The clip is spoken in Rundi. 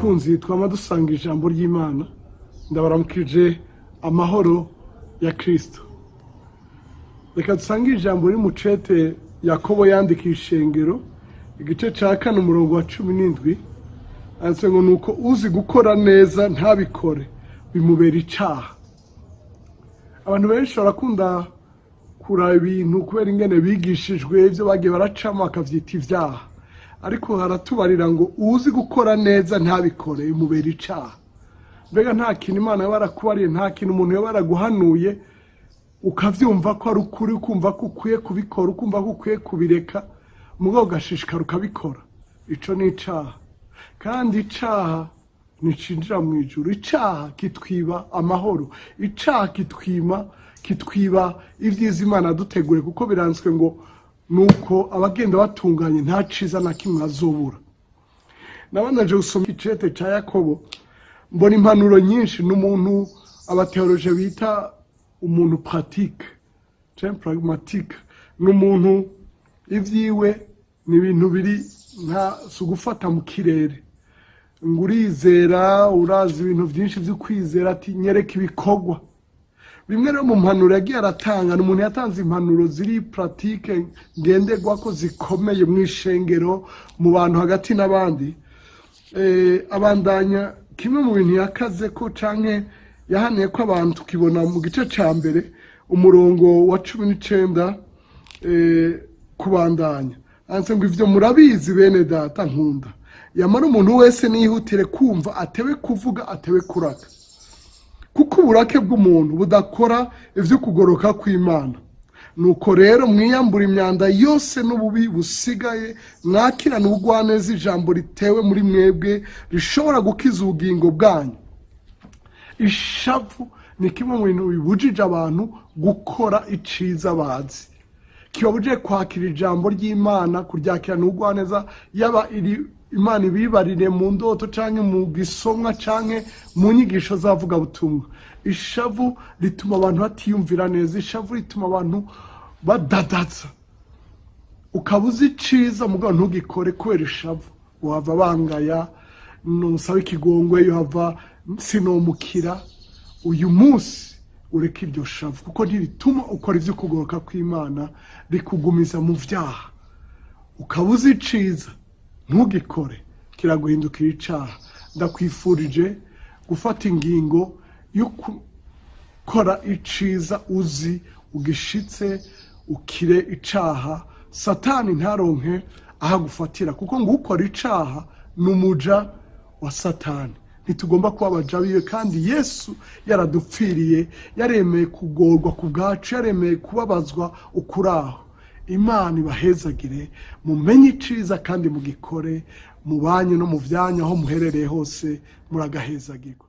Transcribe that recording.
bakunzi twama dusanga ijambo ry'Imana ndabaramukije amahoro ya Kristo. Reka dusange ijambo riri mu cete Yakobo yandika ishengero igice ca 4 umurongo wa 17 anse ngo nuko uzi gukora neza ntabikore bimubera icaha. Abantu benshi barakunda kuraba ibintu kubera ingene bigishijwe ivyo bagiye baracama akavyita ivyaha, ariko haratubarira ngo uzi gukora neza ntabikore bimubera icaha. Mbega nta kintu Imana yabarakubariye, nta kintu umuntu yabaraguhanuye ukavyumva ko ari ukuri, ukumva ko ukwiye kubikora, ukumva ko ukwiye kubireka, mugabo ugashishikara ukabikora. Ico ni icaha, kandi icaha nicinjira mu ijuru. Icaha kitwiba amahoro, icaha kitwiba ivyiza Imana yaduteguriye, kuko biranzwe ngo nuko abagenda batunganye nta ciza na kimwe azobura. Nabanaje gusoma icete ca Yakobo mbona impanuro nyinshi. N'umuntu abateoloje bita umuntu pratique, pragmatique, n'umuntu ivyiwe ni ibintu biri nka sugufata mu kirere, ngurizera urazi ibintu vyinshi vyo kwizera, ati nyereka ibikorwa. Bimwe rero mu mpanuro yagiye aratanga, n'umuntu yatanze impanuro ziri pratique ngenderwako zikomeye mu ishengero, mu bantu hagati n'abandi. Abandanya kimwe mu bintu yakaze ko canke yahaniye ko abantu tukibona mu gice ca mbere umurongo wa 19 kubandanya. Anse ngo ivyo murabizi bene data nkunda, yamara umuntu wese nihutire kumva, atewe kuvuga, atewe kuraka, kuko uburake bw'umuntu budakora ivyo kugoroka kw'Imana. Nuko rero mwiyambura imyanda yose n'ububi busigaye, mwakirana ubugwaneza ijambo ritewe muri mwebwe rishobora gukiza ubugingo bwanyu. Ishavu ni kimwe mu bintu bibujije abantu gukora iciza bazi, kibabujije kwakira ijambo ry'Imana, kuryakirana ubugwaneza, yaba Imana ibibarire mu ndoto canke mu gisomwa canke mu nyigisho zavuga butumwa. Ishavu rituma abantu batiyumvira neza, ishavu rituma abantu badadaza. Ukabuza iciza mugabo ntugikore kubera ishavu, wava bangaya, nusaba ikigongwe, yohava sinomukira. Uyu munsi ureka iryo shavu, kuko ntirituma ukora ivyo kugoroka kw'Imana, rikugumiza mu vyaha. Ukabuza iciza ntugikore, kiraguhindukira icaha. Ndakwifurije gufata ingingo yo gukora iciza uzi, ugishitse, ukire icaha, Satani ntaronke aha gufatira, kuko ngo ukora icaha n'umuja wa Satani. Ntitugomba kuba abaja biwe, kandi Yesu yaradupfiriye, yaremeye kugorwa ku bwacu, yaremeye kubabazwa ukuraho. Imana ibahezagire, mumenye iciza kandi mugikore, mubanye no mu vyanya aho muherereye hose, muragahezagirwa.